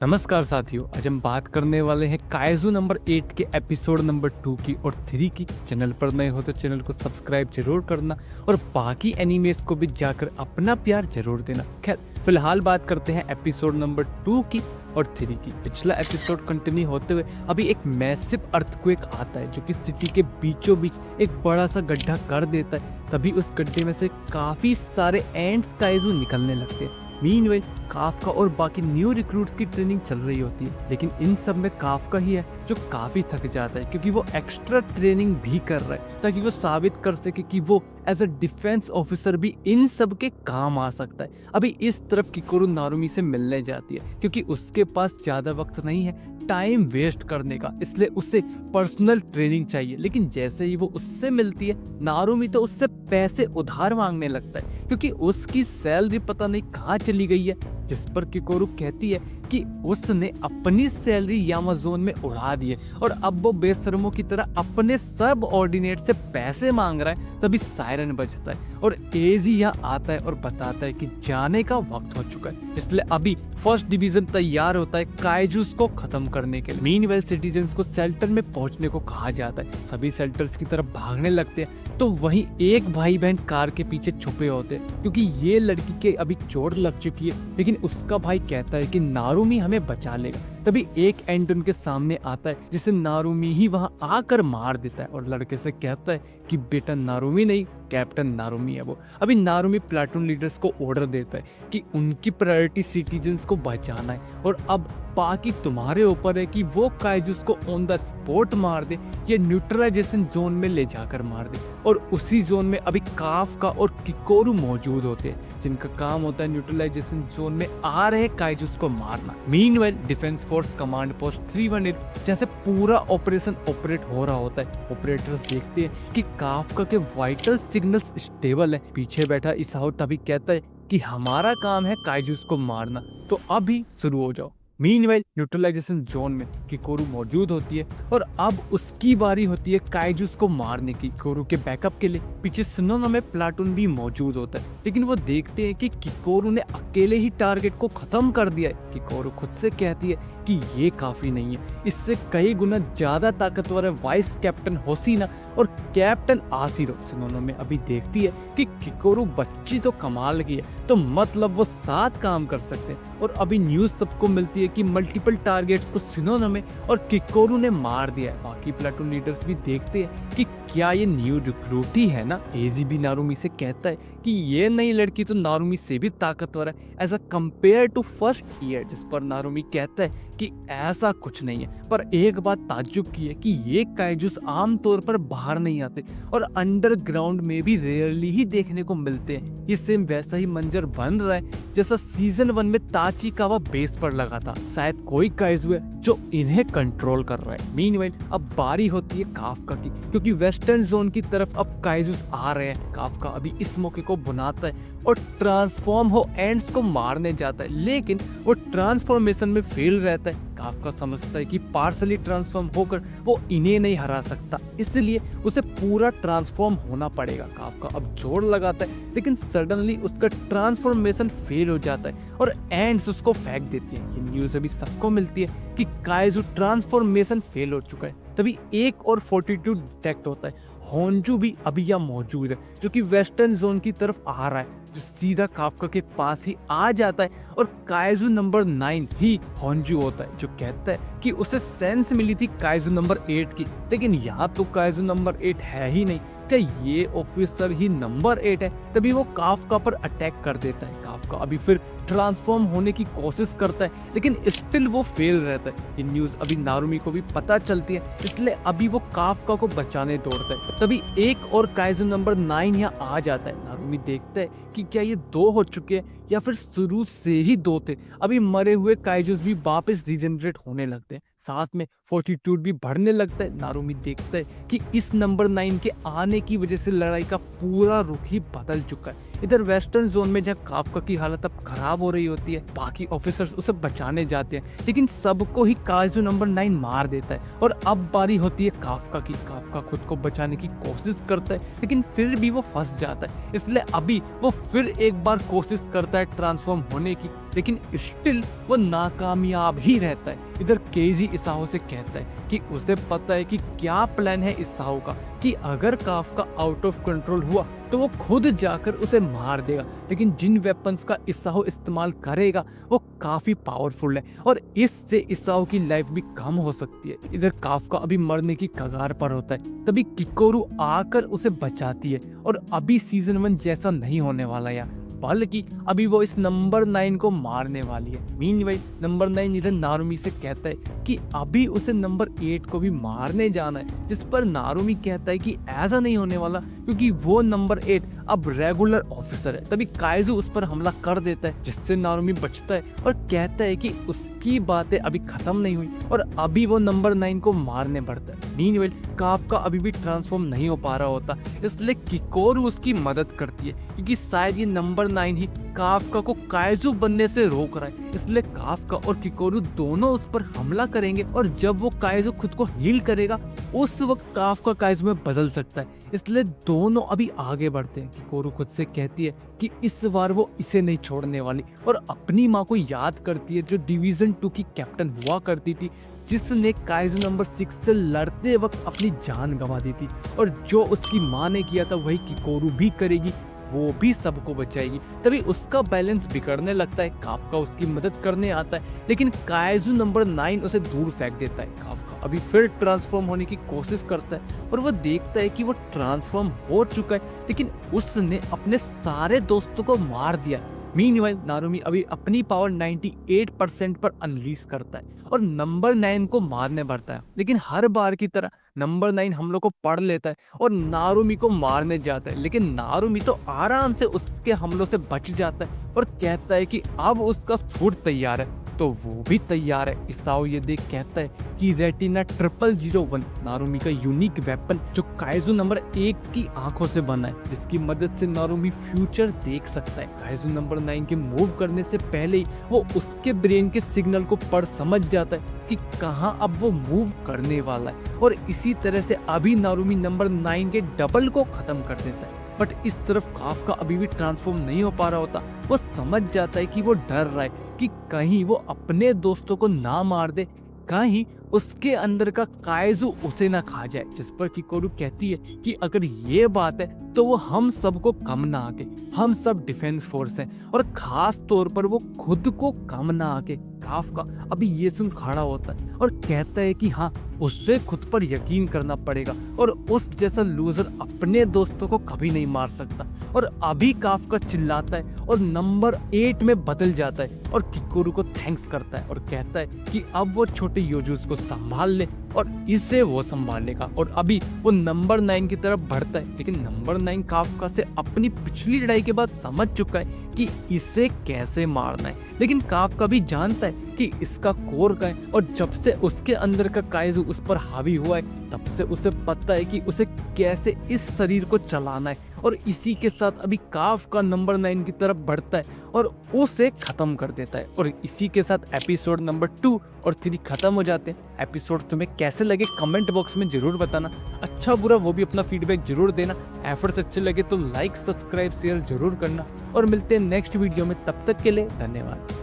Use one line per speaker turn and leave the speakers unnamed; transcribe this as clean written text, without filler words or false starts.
नमस्कार साथियों, आज हम बात करने वाले हैं काइजू नंबर 8 के एपिसोड नंबर 2 की और 3 की। चैनल पर नए हो तो चैनल को सब्सक्राइब जरूर करना और बाकी एनिमेस को भी जाकर अपना प्यार जरूर देना। खैर, फिलहाल बात करते हैं एपिसोड नंबर 2 की और 3 की। पिछला एपिसोड कंटिन्यू होते हुए अभी एक मैसिव अर्थक्वेक आता है जो कि सिटी के बीचों बीच एक बड़ा सा गड्ढा कर देता है। तभी उस गड्ढे में से काफी सारे एंड्स काइजू निकलने लगते हैं। मीनवाइल काफ्का और बाकी न्यू रिक्रूट्स की ट्रेनिंग चल रही होती है, लेकिन इन सब में काफ्का ही है जो काफी थक जाता है क्योंकि वो एक्स्ट्रा ट्रेनिंग भी कर रहा है ताकि वो साबित कर सके कि वो एज अ डिफेंस ऑफिसर भी इन सब के काम आ सकता है। अभी इस तरफ किकोरू नारुमी से मिलने जाती है क्योंकि उसके पास ज्यादा वक्त नहीं है टाइम वेस्ट करने का, इसलिए उसे पर्सनल ट्रेनिंग चाहिए। लेकिन जैसे ही वो उससे मिलती है, नारुमी तो उससे पैसे उधार मांगने लगता है क्योंकि उसकी सैलरी पता नहीं कहाँ चली गई है। जिस पर किकोरू कहती है कि उसने अपनी सैलरी यामाज़ोन में उड़ा दी है और अब वो बेशर्मों की तरह अपने सब ऑर्डिनेट से पैसे मांग रहा है। तभी सायरन बजता है और एजी यहाँ आता है और बताता है कि जाने का वक्त हो चुका है, इसलिए अभी फर्स्ट डिवीजन तैयार होता है काइजूस को खत्म करने के लिए। मीनवेल सिटीजन्स को शेल्टर में पहुंचने को कहा जाता है। सभी शेल्टर्स की तरफ भागने लगते हैं तो वहीं एक भाई बहन कार के पीछे छुपे होते हैं क्योंकि ये लड़की के अभी चोट लग चुकी है, लेकिन उसका भाई कहता है कि नारुमी हमें बचा लेगा। तभी एक एंड उनके सामने आता है जिसे नारुमी ही वहां आकर मार देता है और लड़के से कहता है कि बेटा नारुमी नहीं, कैप्टन नारुमी है वो। अभी नारुमी प्लाटून लीडर्स को ऑर्डर देता है कि उनकी प्रायोरिटी सिटीजन्स को बचाना है और अब बाकी तुम्हारे ऊपर है कि वो काइजूस को ऑन द स्पॉट मार दे या न्यूट्रलाइजेशन जोन में ले जाकर मार दे। और उसी जोन में अभी काफ्का और किकोरू मौजूद होते हैं जिनका काम होता है न्यूट्रलाइजेशन जोन में आ रहे काइजूस को मारना। Meanwhile defence force command post 318 जैसे पूरा ऑपरेशन ऑपरेट हो रहा होता है। ऑपरेटर्स देखते हैं कि काफ्का के वाइटल सिग्नल्स स्टेबल है। पीछे बैठा इसाओ तभी कहता है कि हमारा काम है काइजूस को मारना, तो अभी शुरू हो जाओ। मीनवाइल न्यूट्रलाइजेशन जोन में किकोरू मौजूद होती है और अब उसकी बारी होती है काइजूस को मारने की। किकोरू के बैकअप के लिए पीछे सुनोनो में प्लाटून भी मौजूद होता है, लेकिन वो देखते हैं कि किकोरू ने अकेले ही टारगेट को खत्म कर दिया है। किकोरू खुद से कहती है कि ये काफी नहीं है, इससे कई गुना ज्यादा ताकतवर है वाइस कैप्टन होशिना और कैप्टन आशिरो। सुनोनो में अभी देखती है कि किकोरू बच्ची तो कमाल की है, तो मतलब वो साथ काम कर सकते हैं। और अभी न्यूज सबको मिलती है कि मल्टीपल टारगेट्स को सुनोनो में और किकोरू ने मार दिया है। बाकी प्लाटून लीडर्स भी देखते हैं कि क्या ये न्यू रिक्रूट ही है ना। एजी भी नारुमी से कहता है कि ये नई लड़की तो नारुमी से भी ताकतवर है as a compare to first year, जिस पर नारुमी कहता है कि ऐसा कुछ नहीं है। पर एक बात ताज्जुब की है कि ये काइजूस आमतौर पर बाहर नहीं आते और अंडरग्राउंड में भी रेयरली ही देखने को मिलते हैं। ये सेम वैसा ही मंजर बन रहा है जैसा सीजन 1 में ताचिकावा बेस पर लगा था। शायद कोई काइजू है जो इन्हें कंट्रोल कर रहा है। मीनवाइल अब बारी होती है काफ्का की क्योंकि वेस्टर्न जोन की तरफ अब काइजूस आ रहे हैं। काफ्का अभी इस मौके को बनाता है और ट्रांसफॉर्म हो एंड्स को मारने जाता है, लेकिन वो ट्रांसफॉर्मेशन में फेल रहता है। काफ्का समझता है कि पार्सली ट्रांसफॉर्म होकर वो इन्हें नहीं हरा सकता, इसलिए उसे पूरा ट्रांसफॉर्म होना पड़ेगा। काफ्का अब जोर लगाता है, लेकिन सडनली उसका ट्रांसफॉर्मेशन फेल हो जाता है और एंड्स उसको फेंक देती है। ये न्यूज अभी सबको मिलती है कि काइजू ट्रांसफॉर्मेशन फेल हो चुका है। तभी एक और 42 डिटेक्ट होता है। होंजू भी अभी यहाँ मौजूद है जो कि वेस्टर्न जोन की तरफ आ रहा है, जो सीधा काफ्का के पास ही आ जाता है और काइजू नंबर 9 ही होंजू होता है, जो कहता है कि उसे सेंस मिली थी काइजू नंबर 8 की, लेकिन यहाँ तो काइजू नंबर 8 है ही नहीं। क्या ये ऑफिसर ही नंबर 8 है? तभी वो काफ्का पर अटैक कर देता है। काफ्का अभी फिर ट्रांसफॉर्म होने की कोशिश करता है, लेकिन स्टिल वो फेल रहता है। ये न्यूज अभी नारुमी को भी पता चलती है, इसलिए अभी वो काफ्का को बचाने दौड़ता है। तभी एक और काइजू नंबर 9 यहाँ आ जाता है। नारुमी देखता है कि क्या ये 2 हो चुके हैं या फिर शुरू से ही 2 थे। अभी मरे हुए काइजूस भी वापस रीजनरेट होने लगते हैं, साथ में फोर्टिट्यूड भी बढ़ने लगता है। नारुमी देखता है कि इस नंबर 9 के आने की वजह से लड़ाई का पूरा रुख ही बदल चुका है। इधर वेस्टर्न जोन में जहाँ काफ्का की हालत अब खराब हो रही होती है, बाकी ऑफिसर्स उसे बचाने जाते हैं, लेकिन सबको ही काइजू नंबर 9 मार देता है और अब बारी होती है काफ्का की। काफ्का खुद को बचाने की कोशिश करता है, लेकिन फिर भी वो फंस जाता है, इसलिए अभी वो फिर एक बार कोशिश करता है ट्रांसफॉर्म होने की। लेकिन स्टिल वो नाकामयाब ही रहता है। इधर केजी इसाओ से कहता है कि उसे पता है कि क्या प्लान है इसाओ का, कि अगर काफका आउट ऑफ कंट्रोल हुआ तो वो खुद जाकर उसे मार देगा, लेकिन जिन वेपन्स का इसाओ इस्तेमाल करेगा वो काफी पावरफुल है और इससे इसाओ की लाइफ भी कम हो सकती है। इधर काफका अभी मरने की कगार पर होता है, तभी किकोरू आकर उसे बचाती है और अभी सीजन 1 जैसा नहीं होने वाला यार, बल्कि अभी वो इस नंबर 9 को मारने वाली है। मीनवाइल नंबर 9 इधर नारुमी से कहता है कि अभी उसे नंबर 8 को भी मारने जाना है, जिस पर नारुमी कहता है कि ऐसा नहीं होने वाला क्योंकि वो नंबर 8 अब रेगुलर ऑफिसर है। तभी काइजू उस पर हमला कर देता है, जिससे नारुमी बचता है और कहता है कि उसकी बातें अभी खत्म नहीं हुई और अभी वो नंबर 9 को मारने बढ़ता है। मीनवाइल काफका अभी भी ट्रांसफॉर्म नहीं हो पा रहा होता, इसलिए किकोरू उसकी मदद करती है क्योंकि शायद ये नंबर 9 ही काफका को काइजू बनने से रोक रहा है। इसलिए काफका और किकोरू दोनों उस पर हमला करेंगे और जब वो काइजू खुद को हील करेगा उस वक्त काफका काइजू में बदल सकता है। इसलिए दोनों अभी आगे बढ़ते हैं। किकोरू खुद से कहती है कि इस बार वो इसे नहीं छोड़ने वाली और अपनी माँ को याद करती है जो डिवीजन 2 की कैप्टन हुआ करती थी, जिसने काइजू नंबर 6 से लड़ते वक्त अपनी जान गंवा दी थी और जो उसकी माँ ने किया था वही किकोरू भी करेगी, वो भी सबको बचाएगी। तभी उसका बैलेंस बिगड़ने लगता है, काफका उसकी मदद करने आता है लेकिन काइजू नंबर 9 उसे दूर फेंक देता है। काफका अभी फिर ट्रांसफॉर्म होने की कोशिश करता है और वो देखता है कि वो ट्रांसफॉर्म हो चुका है लेकिन उसने अपने सारे दोस्तों को मार दिया। मीनवाइल नारुमी अभी अपनी पावर 98% पर अनलीज करता है और नंबर 9 को मारने बढ़ता है, लेकिन हर बार की तरह नंबर 9 हम लोग को पढ़ लेता है और नारुमी को मारने जाता है, लेकिन नारुमी तो आराम से उसके हमलों से बच जाता है और कहता है कि अब उसका सूट तैयार है, तो वो भी तैयार है। इसाओ ये देख कहता है कि रेटिना 0001 नारुमी का यूनिक वेपन जो काइजू नंबर 1 की आंखों से बना है, जिसकी मदद से नारुमी फ्यूचर देख सकता है। काइजू नंबर 9 के मूव करने से पहले ही वो उसके ब्रेन के सिग्नल को पढ़ समझ जाता है कि कहाँ अब वो मूव करने वाला है और इसी तरह से अभी नारुमी नंबर 9 के डबल को खत्म कर देता है। बट इस तरफ काफका अभी भी ट्रांसफॉर्म नहीं हो पा रहा होता, वो समझ जाता है कि वो डर रहा है कि कहीं वो अपने दोस्तों को ना मार दे, कहीं उसके अंदर का काइजू उसे ना खा जाए। जिस पर किकोरू कहती है कि अगर ये बात है तो वो हम सबको कम ना आके, हम सब डिफेंस फोर्स हैं और खास तौर पर वो खुद को कम ना आके। काफका अभी ये सुन खड़ा होता है और कहता है कि हाँ, उससे खुद पर यकीन करना पड़ेगा और उस जैसा लूजर अपने दोस्तों को कभी नहीं मार सकता। और अभी काफका चिल्लाता है और नंबर 8 में बदल जाता है और किकोरू को थैंक्स करता है और कहता है कि अब वो छोटे योजूस को संभाल ले और इसे वो संभालेगा और अभी वो नंबर 9 की तरफ बढ़ता है। लेकिन नंबर 9 काफका से अपनी पिछली लड़ाई के बाद समझ चुका है कि इसे कैसे मारना है, लेकिन काफका भी जानता है कि इसका कोर का है और जब से उसके अंदर का काइजू उस पर हावी हुआ है तब से उसे पता है कि उसे कैसे इस शरीर को चलाना है और इसी के साथ अभी काफका नंबर 9 की तरफ बढ़ता है और उसे खत्म कर देता है। और इसी के साथ एपिसोड नंबर 2 और 3 खत्म हो जाते हैं। एपिसोड तुम्हें कैसे लगे कमेंट बॉक्स में जरूर बताना, अच्छा बुरा वो भी अपना फीडबैक जरूर देना। एफर्ट्स अच्छे लगे तो लाइक सब्सक्राइब शेयर जरूर करना और मिलते हैं नेक्स्ट वीडियो में, तब तक के लिए धन्यवाद।